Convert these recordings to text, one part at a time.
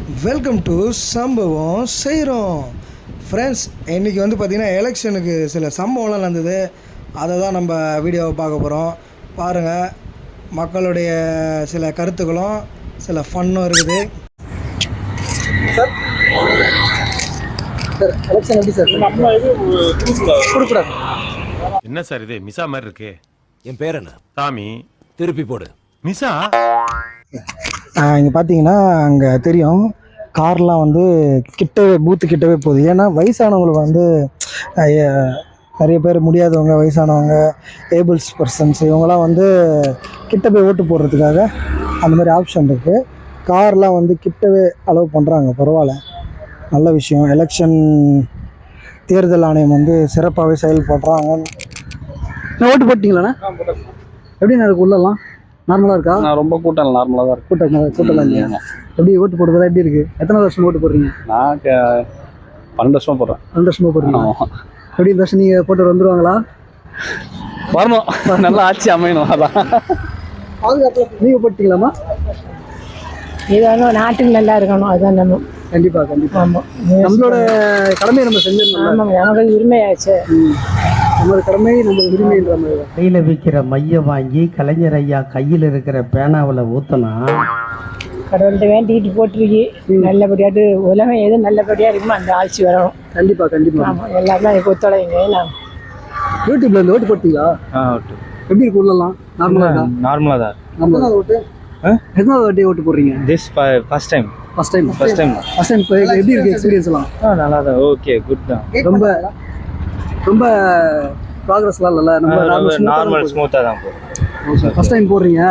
Welcome to சம்பவம் செய்கிறோம் friends. இன்றைக்கி பார்த்திங்கன்னா எலெக்ஷனுக்கு சில சம்பவம்லாம் நடந்தது. அதை தான் நம்ம வீடியோவை பார்க்க போகிறோம். பாருங்கள், மக்களுடைய சில கருத்துக்களும் சில ஃபன்னும் இருக்குது. சார் சார் எலெக்ஷன் எப்படி சார் கொடுக்கூடாது? என்ன சார் இது மிசா மாதிரி இருக்கு? என் பேர் என்ன? சாமி. திருப்பி போடு. மிசா இங்கே பார்த்தீங்கன்னா அங்கே தெரியும், கார்லாம் கிட்டவே பூத்து கிட்டவே போகுது. ஏன்னா வயசானவங்களுக்கு நிறைய பேர் முடியாதவங்க, வயசானவங்க, ஏபிள்ஸ் பர்சன்ஸ் இவங்கெல்லாம் கிட்ட போய் ஓட்டு போடுறதுக்காக அந்த மாதிரி ஆப்ஷன் இருக்குது. கார்லாம் கிட்டவே அலோவ் பண்ணுறாங்க. பரவாயில்ல, நல்ல விஷயம். எலெக்ஷன் தேர்தல் ஆணையம் சிறப்பாகவே செயல்படுறாங்க. ஓட்டு போட்டிங்களாண்ணா? எப்படி எனக்கு உள்ளலாம் நார்மலாக இருக்கா? நான் ரொம்ப கூட்டம் நார்மலாக தான் இருக்கு. கூட்டம் இல்லையா? எப்படி ஓட்டு போடுறதா எப்படி இருக்குது? எத்தனை வருஷம் ஓட்டு போடுறீங்க? நான் 12 வருஷமாக போடுறேன். 2 வருஷமாக போடுறீங்க. எப்படி இந்த வருஷம் நீங்கள் போட்டு வந்துடுவாங்களா? வரணும், நல்லா ஆட்சி அமையணும். அதான் பாதுகாப்பு. நீங்கள் போட்டிங்களாமா? இது நாட்டுக்கு நல்லா இருக்கணும், அதுதான் நம்ம. கண்டிப்பாக. ஆமாம், நம்மளோட கடமையை நம்ம செஞ்சிடணும். ஆமாம், நமக்கு உரிமையாச்சு. நம்மளோட கடமை நம்ம உரிமைன்ற மாதிரி. கையில் விற்கிற மைய வாங்கி கலைஞர் ஐயா கையில் இருக்கிற பேனாவில் ஊற்றினா கடவுள்கிட்ட வேண்டிக்கிட்டு போட்டிருக்கு. நல்லபடியாட்டு உலகம் எது நல்லபடியாக இருக்குமோ அந்த ஆட்சி வரணும். கண்டிப்பாக. ஆமாம், எல்லாருமே அதுக்கு ஒத்துழைங்க. நான் யூடியூப்ல இருந்து ஓட்டு போட்டீங்களா? எப்படி இருக்கு உள்ளலாம்? நார்மலாக தான். நார்மலாக தான். நம்மளோட ஓட்டு எத்தனாவது வாட்டி ஓட்டு போடுறீங்க? First time. எப்படி இருக்கு எக்ஸ்பீரியன்ஸ் எல்லாம்? நல்லா தான். ஓகே, குட் தான். ரொம்ப ப்ராக்ரஸ்லாம் இல்லைல்ல? நம்ம நார்மல் ஸ்மூத்தாக தான் போகும். ஃபர்ஸ்ட் டைம் போடுறீங்க.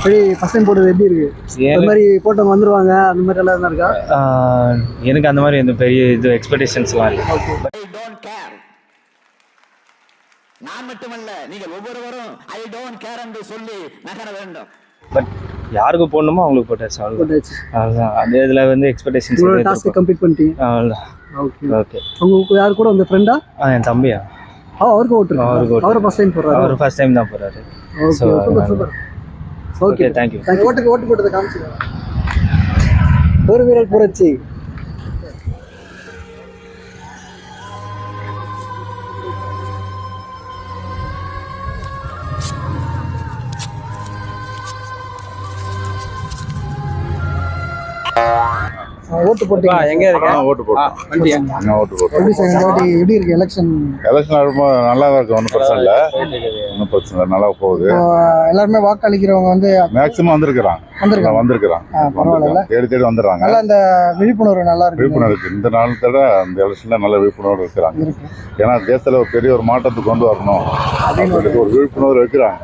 சரி, ஃபர்ஸ்ட் டைம் போடுறது எப்படி இருக்கு? இந்த மாதிரி போட்டவங்க வந்துருவாங்க, அந்த மாதிரி எல்லாம் என்ன இருக்கா? எனக்கு அந்த மாதிரி எந்த பெரிய இது எக்ஸ்பெக்டேஷன்ஸ்லாம் இல்லை. நான் மட்டுமல்ல, நீங்கள் ஒவ்வொருவரும் ஐ டோன்ட் கேர் என்று சொல்லி நகர வேண்டும். பட் யாருக்கு போடணுமோ அவங்களுக்கு போட்டாச்சு. அவ்வளோதான். அந்த இதில் எக்ஸ்பெக்டேஷன்ஸ் டாஸ்க் கம்ப்ளீட் பண்ணிட்டீங்க. அவ்வளோதான். ஓகே. உங்களுக்கு யார் கூட உங்க ஃப்ரெண்டா? என் தம்பியா? அவருக்கு ஓட்டு. அவர் ஃபர்ஸ்ட் டைம் போறாரு. அவர் ஃபர்ஸ்ட் டைம் தான் போறாரு. சூப்பர். Okay, thank you. ஓட்டு போட்டதை காமிச்சுங்க. ஒரு வீரர் புரட்சி. ஓட்டு போட்டீங்க? எங்க இருக்கா? ஓட்டு போட்டோம். எப்படி இருக்கு எலெக்ஷன்? ரொம்ப நல்லா இருக்கு. ஒன்றும் பிரச்சனை இல்லை. நல்லா போகுது. எல்லாருமே வாக்களிக்கிறவங்க மேக்ஸிமம் வந்திருக்கிறாங்க. பரவாயில்ல, தேடி வந்துடுறாங்க. நல்லா இந்த விழிப்புணர்வு நல்லா இருக்கு. விழிப்புணர்வு இருக்கு. இந்த நாளத்தோட அந்த எலெக்ஷன்ல நல்ல விழிப்புணர்வு இருக்கிறாங்க. ஏன்னா தேசத்துல ஒரு பெரிய ஒரு மாற்றத்தை கொண்டு வரணும் அப்படின்னு ஒரு விழிப்புணர்வு இருக்கிறாங்க.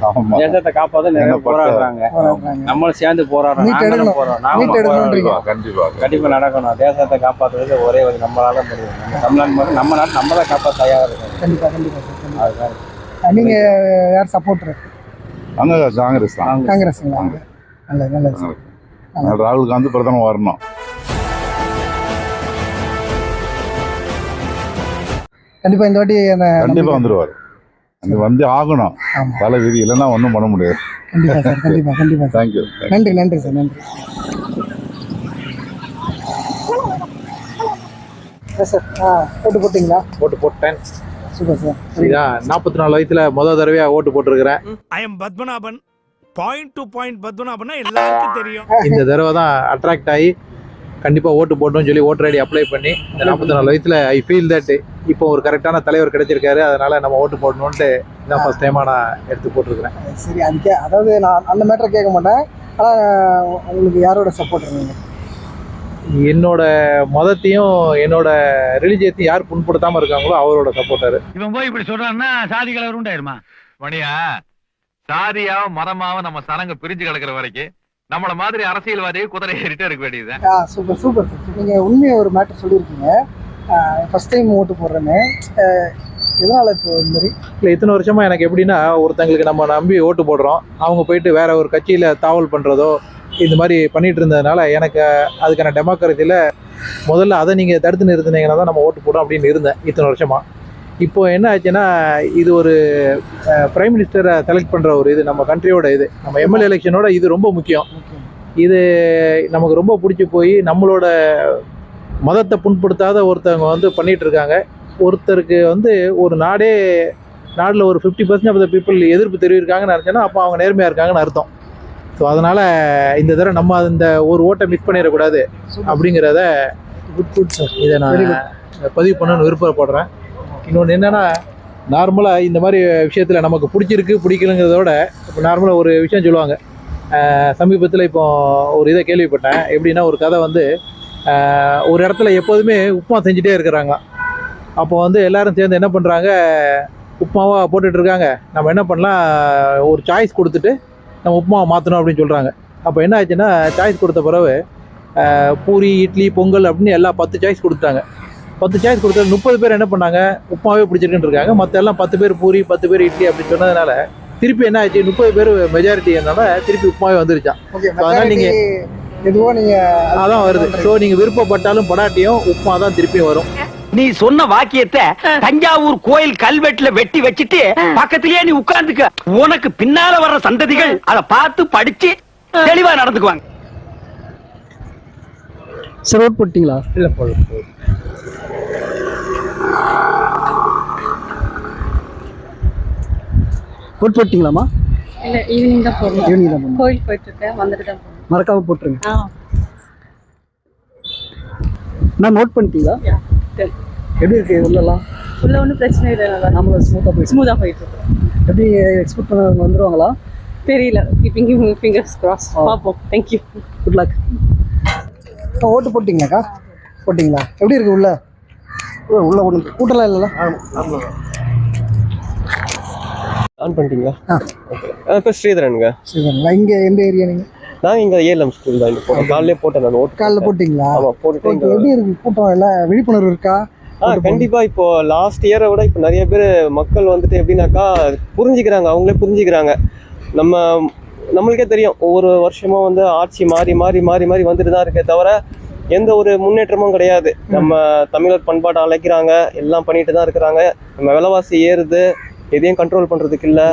ஆமா, தேசத்தை காப்பாற்ற நிறைய போராடுறாங்க. நம்மளும் சேர்ந்து போராடுறோம். கண்டிப்பா நடக்கணும். தேசத்தை காப்பாற்றுறது ஒரே ஒரு நம்மளால முடியும். தமிழ்நாடு நம்ம நாட்டு நம்ம தான் காப்பாற்ற தயாராக இருக்கணும். கண்டிப்பா. நீங்க யார் சப்போர்ட்டர்? அங்க காங்கிரஸ் தான். காங்கிரஸ்ங்களா? நல்லது. ராகுல் காந்தி பிரதமர் வரணும். கண்டிப்பா இந்த வாட்டி கண்டிப்பா வந்துருவாரு. ஆகணும். பல விதி இல்லைன்னா ஒன்றும் பண்ண முடியாது. கண்டிப்பா. தேங்க்யூ. நன்றி சார், நன்றி சார். ஓட்டு போட்டீங்களா? ஓட்டு போட்டேன். Super sir. 44 வயசுல முதல் தடவையா ஓட்டு போட்டிருக்கிறேன். I am Padmanabhan. Point to point பத்மநாபன்னா எல்லாருக்கும் தெரியும். இந்த தடவை தான் அட்ராக்ட் ஆகி கண்டிப்பா ஓட்டு போடணும்னு சொல்லி ஓட்டர் ஐடி அப்ளை பண்ணி இந்த 44 வயசுல ஐ ஃபீல் தட் இப்போ ஒரு கரெக்டான தலைவர் கிடைச்சிருக்காரு. அதனால நம்ம ஓட்டு போடணும்ட்டு இதான் ஃபர்ஸ்ட் டைமா நான் எடுத்து போட்டிருக்கிறேன். சரி, அதுக்கே அதாவது நான் அந்த மேட்டரை கேட்க மாட்டேன். ஆனால் உங்களுக்கு யாரோட சப்போர்ட் இருக்கீங்க? என்னோட மதத்தையும் என்னோட ரிலிஜியத்தையும் யார் புண்படுத்தாம இருக்காங்களோ அவரோட சப்போர்ட்டர். இவன் போய் இப்படி சொல்றான்னா சாதி கலவரம் உண்டாயிருமா? மணியா, சாதியாவும் மரமாவும் நம்ம சனங்க பிரிஞ்சு கிடக்குற வரைக்கும் நம்மள மாதிரி அரசியல்வாதியை குதிரை ஏறிட்டே இருக்க வேண்டியதுதான். சூப்பர். நீங்க உண்மையை ஒரு மேட்டர் சொல்லியிருக்கீங்க. ஃபர்ஸ்ட் டைம் ஓட்டு போடுறேன்னு. எதனால இப்போ இந்த மாதிரி? இல்லை, இத்தனை வருஷமா எனக்கு எப்படின்னா, ஒருத்தங்களுக்கு நம்ம நம்பி ஓட்டு போடுறோம், அவங்க போயிட்டு வேற ஒரு கட்சியில தாவல் பண்றதோ இந்த மாதிரி பண்ணிட்டு இருந்ததுனால எனக்கு அதுக்கான டெமோக்ரஸியில் முதல்ல அதை நீங்கள் தடுத்து நிறுத்தினீங்கன்னா தான் நம்ம ஓட்டு போடும் அப்படின்னு இருந்தேன் இத்தனை வருஷமா. இப்போ என்ன ஆச்சுன்னா, இது ஒரு பிரைம் மினிஸ்டரை செலக்ட் பண்ணுற ஒரு இது நம்ம கண்ட்ரியோட இது நம்ம எம்எல்ஏ எலெக்ஷனோட இது ரொம்ப முக்கியம். இது நமக்கு ரொம்ப பிடிச்சி போய் நம்மளோட மதத்தை புண்படுத்தாத ஒருத்தவங்க வந்து பண்ணிகிட்டு இருக்காங்க. ஒருத்தருக்கு வந்து ஒரு நாடில் ஒரு 50% ஆஃப் த பீப்புள் எதிர்ப்பு தெரிவிக்காங்கன்னு நினச்சோன்னா அப்போ அவங்க நேர்மையாக இருக்காங்கன்னு அர்த்தம். ஸோ அதனால் இந்த தடவை நம்ம இந்த ஒரு ஓட்டை மிஸ் பண்ணிடக்கூடாது அப்படிங்கிறத இதை நான் பதிவு பண்ணணும்னு விருப்பப்படுறேன். இன்னொன்று என்னென்னா, நார்மலாக இந்த மாதிரி விஷயத்தில் நமக்கு பிடிச்சிருக்கு பிடிக்கலங்கிறத விட இப்போ நார்மலாக ஒரு விஷயம் சொல்லுவாங்க. சமீபத்தில் இப்போ ஒரு இதை கேள்விப்பட்டேன். எப்படின்னா, ஒரு கதை வந்து ஒரு இடத்துல எப்போதுமே உப்புமா செஞ்சுட்டே இருக்கிறாங்க. அப்போ வந்து எல்லோரும் சேர்ந்து என்ன பண்ணுறாங்க, உப்புமாவாக போட்டுட்ருக்காங்க. நம்ம என்ன பண்ணலாம், ஒரு சாய்ஸ் கொடுத்துட்டு நம்ம உப்புமாவை மாற்றணும் அப்படின்னு சொல்கிறாங்க. அப்போ என்ன ஆச்சுன்னா, சாய்ஸ் கொடுத்த பிறகு பூரி, இட்லி, பொங்கல் அப்படின்னு எல்லாம் 10 சாய்ஸ் கொடுத்தாங்க. 10 சாய்ஸ் கொடுத்தது 30 பேர் என்ன பண்ணாங்க, உப்புமாவே பிடிச்சிருக்குன்னு இருக்காங்க. மற்ற எல்லாம் 10 பேர் பூரி, 10 பேர் இட்லி அப்படின்னு சொன்னதுனால திருப்பி என்ன ஆச்சு, 30 பேர் மெஜாரிட்டி என்னால திருப்பி உப்புமாவே வந்துருச்சான். அதனால் நீங்கள் எதுவோ நீங்கள் அதான் வருது. ஸோ நீங்கள் விருப்பப்பட்டாலும் படாட்டியும் உப்புமா தான் திருப்பி வரும். நீ சொன்ன வாக்கியத்தை தஞ்சாவூர் கோயில் கல்வெட்டுல வெட்டி வச்சிட்டு பக்கத்திலேயே நீ உட்கார்ந்துக்க. உனக்கு பின்னால வர்ற சந்ததிகள் அதை பார்த்து படிச்சு தெளிவா நடந்துக்குவாங்க. சரி, ஓட் போட்டீங்களா? இல்லை, போதும். ஓட் போட்டீங்களாம்மா? இல்லை, ஈவினிங் தான் போடணும். ஈவினிங் தான் போடணும். கோயில் போயிட்டு இருக்கேன், வந்துட்டு தான் போகணும். மறக்காம போட்டுருங்க. நான் நோட் பண்ணிட்டீங்களா? எப்படி இருக்கு உள்ளலாம்? உள்ள ஒன்றும் பிரச்சனை இல்லை, நல்லா நம்மள ஸ்மூத்தாக போயிட்டு இருக்கோம். எப்படி எக்ஸ்பெக்ட் பண்ணவங்க வந்துருவாங்களா? தெரியல, கீப்பிங் ஃபிங்கர்ஸ் கிராஸ். பார்ப்போம். Thank you, good luck. ஓட்டு போட்டிங்களாக்கா? போட்டிங்களா? எப்படி இருக்கு உள்ள? உள்ள ஒன்று கூட்டலாம் இல்லைல்ல? ஆன் பண்ணிட்டீங்களா? ஓகே. இப்போ ஸ்ரீதரனுங்க. சரிங்களா? இங்கே எந்த ஏரியா நீங்கள்? நான் இங்கே ஏஎல்எம் ஸ்கூல் தான். இங்கே போட்டேன், காலையிலே போட்டேன் நான். ஓட்டு காலையில் போட்டிங்களா? ஆமாம், போட்டுட்டு. எப்படி இருக்கு கூட்டம்? எல்லாம் விழிப்புணர்வு இருக்கா? கண்டிப்பாக. இப்போ லாஸ்ட் இயரை விட இப்போ நிறைய பேர் மக்கள் வந்துட்டு எப்படின்னாக்கா புரிஞ்சுக்கிறாங்க, அவங்களே புரிஞ்சுக்கிறாங்க. நம்மளுக்கே தெரியும், ஒவ்வொரு வருஷமும் வந்து ஆட்சி மாறி மாறி மாறி மாறி வந்துட்டு தான் இருக்கே தவிர எந்த ஒரு முன்னேற்றமும் கிடையாது. நம்ம தமிழர் பண்பாட்டை அழைக்கிறாங்க, எல்லாம் பண்ணிட்டு தான் இருக்கிறாங்க. நம்ம விலைவாசி ஏறுது, எதையும் கண்ட்ரோல் பண்ணுறதுக்கு இல்லை.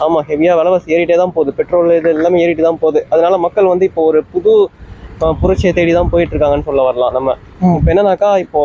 ஆமாம், ஹெவியாக விலைவாசி ஏறிட்டே தான் போகுது. பெட்ரோல் இது எல்லாமே ஏறிட்டு தான் போகுது. அதனால மக்கள் வந்து இப்போ ஒரு புது புரட்சியை தேடி தான் போயிட்டு இருக்காங்கன்னு சொல்ல வரலாம். நம்ம இப்போ என்னன்னாக்கா, இப்போ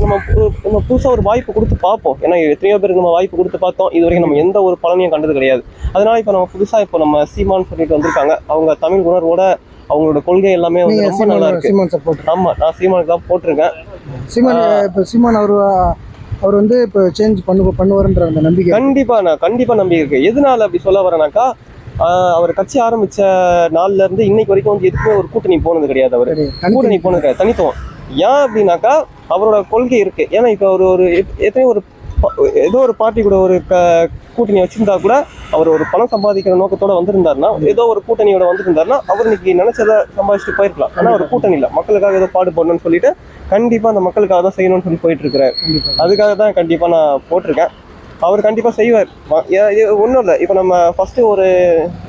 நம்ம புதுசாக ஒரு வாய்ப்பு கொடுத்து பார்ப்போம். ஏன்னா எத்தனையோ பேருக்கு நம்ம வாய்ப்பு கொடுத்து பார்த்தோம், இது வரைக்கும் நம்ம எந்த ஒரு பலனையும் கண்டது கிடையாது. அதனால இப்போ நம்ம புதுசாக இப்போ நம்ம சீமான்னு சொல்லிட்டு வந்திருக்காங்க. அவங்க தமிழ் உணர்வோட அவங்களோட கொள்கை எல்லாமே வந்து ரொம்ப நல்லா இருக்கு. ஆமாம், நான் சீமானுக்கு தான் போட்டிருக்கேன். சீமான் அவர் வந்து இப்போ சேஞ்ச் பண்ணுவாருன்ற அந்த நம்பிக்கை கண்டிப்பாக நம்பிக்கை இருக்கு. எதனால அப்படி சொல்ல வரேனாக்கா, அவர் கட்சி ஆரம்பிச்ச நாள்ல இருந்து இன்னைக்கு வரைக்கும் வந்து எதுக்குமே ஒரு கூட்டணி போனது கிடையாது. அவர் கூட்டணி போனது கிடையாது, தனித்துவம். ஏன் அப்படின்னாக்கா, அவரோட கொள்கை இருக்கு. ஏன்னா இப்போ ஒரு எத்தனையோ ஏதோ ஒரு பார்ட்டி கூட ஒரு கூட்டணி வச்சிருந்தா கூட, அவர் ஒரு பணம் சம்பாதிக்கிற நோக்கத்தோட வந்திருந்தாருன்னா, ஏதோ ஒரு கூட்டணியோட வந்திருந்தாருன்னா அவர் இன்னைக்கு நினைச்சதை சம்பாதிச்சுட்டு போயிருக்கலாம். ஆனால் ஒரு கூட்டணி இல்லை, மக்களுக்காக ஏதோ பாடுபடணும்னு சொல்லிட்டு கண்டிப்பா அந்த மக்களுக்காக தான் செய்யணும்னு சொல்லி போயிட்டு இருக்கிறார். அதுக்காக தான் கண்டிப்பா நான் போட்டிருக்கேன். அவர் கண்டிப்பா செய்வார். ஒன்றும் இல்லை, இப்போ நம்ம ஃபர்ஸ்ட் ஒரு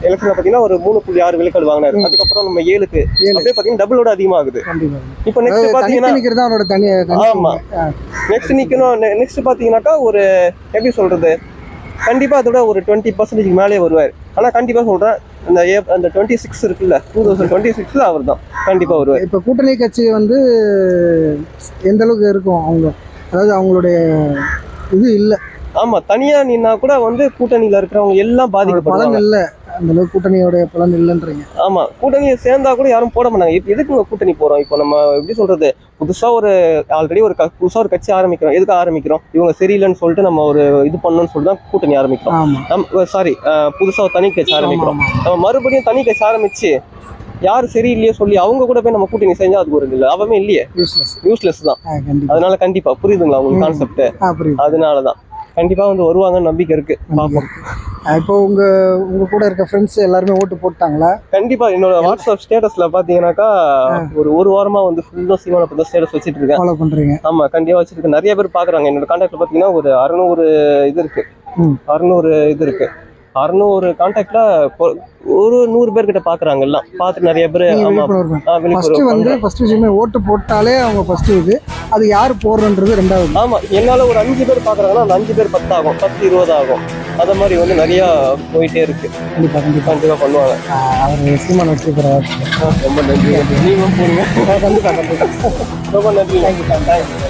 எலெக்ஷன்ல பார்த்தீங்கன்னா ஒரு 3.6 விழுக்காடு வாங்கினாரு. அதுக்கப்புறம் நம்ம 7க்கு அப்படியே பார்த்தீங்கன்னா டபுளோட அதிகமாகுது. இப்போ நெக்ஸ்ட் பார்த்தீங்கன்னா, ஆமா, நெக்ஸ்ட் பார்த்தீங்கன்னாக்கா ஒரு எப்படி சொல்றது, கண்டிப்பா அதோட ஒரு 20% மேலே வருவார். ஆனால் கண்டிப்பா சொல்றேன், அந்த 26 இருக்குல்ல, 2026 அவர் தான் கண்டிப்பா வருவார். இப்போ கூட்டணி கட்சி வந்து எந்த அளவுக்கு இருக்கும் அவங்க, அதாவது அவங்களுடைய இது இல்லை. ஆமா, தனியா நின்னா கூட வந்து கூட்டணியில இருக்கிறவங்க எல்லாம் பாதிக்கப்படுவாங்க. பலன் இல்லை, அந்த அளவுக்கு கூட்டணியோட பலன் இல்லைன்றீங்க. ஆமா, கூட்டணியை சேர்ந்தா கூட யாரும் போட மாட்டாங்க. இப்போ எதுக்கு கூட்டணி போறோம்? இப்போ நம்ம எப்படி சொல்றது, புதுசா ஆல்ரெடி புதுசா ஒரு கட்சி ஆரம்பிக்கிறோம். எதுக்கு ஆரம்பிக்கிறோம்? இவங்க சரியில்லைன்னு சொல்லிட்டு நம்ம ஒரு இது பண்ணணும்னு சொல்லிட்டு தான் கூட்டணி ஆரம்பிக்கிறோம். புதுசா ஒரு தனி கட்சி ஆரம்பிக்கிறோம். நம்ம மறுபடியும் தனி கட்சி ஆரம்பிச்சு யாரு சரியில்லையோ சொல்லி அவங்க கூட போய் நம்ம கூட்டணி செஞ்சா அதுக்கு ஒரு இல்லை, அவமே இல்லையே, யூஸ்லெஸ் தான். அதனால கண்டிப்பா புரியுதுங்களா உங்களுக்கு கான்செப்ட்? அதனாலதான் கண்டிப்பா வந்து வருவாங்கன்னு நம்பிக்கை இருக்கு. பாப்போம். இப்போ உங்க கூட இருக்க ஃப்ரெண்ட்ஸ் எல்லாருமே ஓட்டு போட்டாங்களா? கண்டிப்பா. என்னோட வாட்ஸ்அப் ஸ்டேட்டஸ்ல பாத்தீங்கன்னாக்கா ஒரு வாரமா வந்து ஃபுல்லா சீமான பத்தி ஸ்டேட்டஸ் வச்சிட்டு இருக்கேன். ஃபாலோ பண்றீங்க? ஆமா, கண்டிப்பா வச்சிருக்கேன். நிறைய பேர் பாக்குறாங்க. என்னோட கான்டாக்ட்ல பாத்தீங்கன்னா ஒரு 600 இது இருக்கு. 600 இது இருக்கு. 600 கான்டாக்ட்ல ஒரு 100 பேர்கிட்ட பாக்குறாங்க எல்லாம் பார்த்து நிறைய பேர். ஆமா ஃபர்ஸ்ட் வந்து ஃபர்ஸ்ட் விஷயமே ஓட்டு போட்டாலே அவங்க ஃபர்ஸ்ட் இது அது யார் போடுறன்றது ரெண்டாவது. ஆமா என்னால ஒரு 5 பேர் பாக்குறாங்கன்னா அந்த 5 பேர் 10 ஆகும், 10 20 ஆகும். அத மாதிரி வந்து நிறைய போயிட்டே இருக்கு. கண்டிப்பா பண்ணுவாங்க. அவர் சீமான் வச்சிருக்கிறார். ரொம்ப நன்றி. நீங்களும் போடுங்க. கண்டிப்பா ரொம்ப நன்றி. தேங்க்யூ.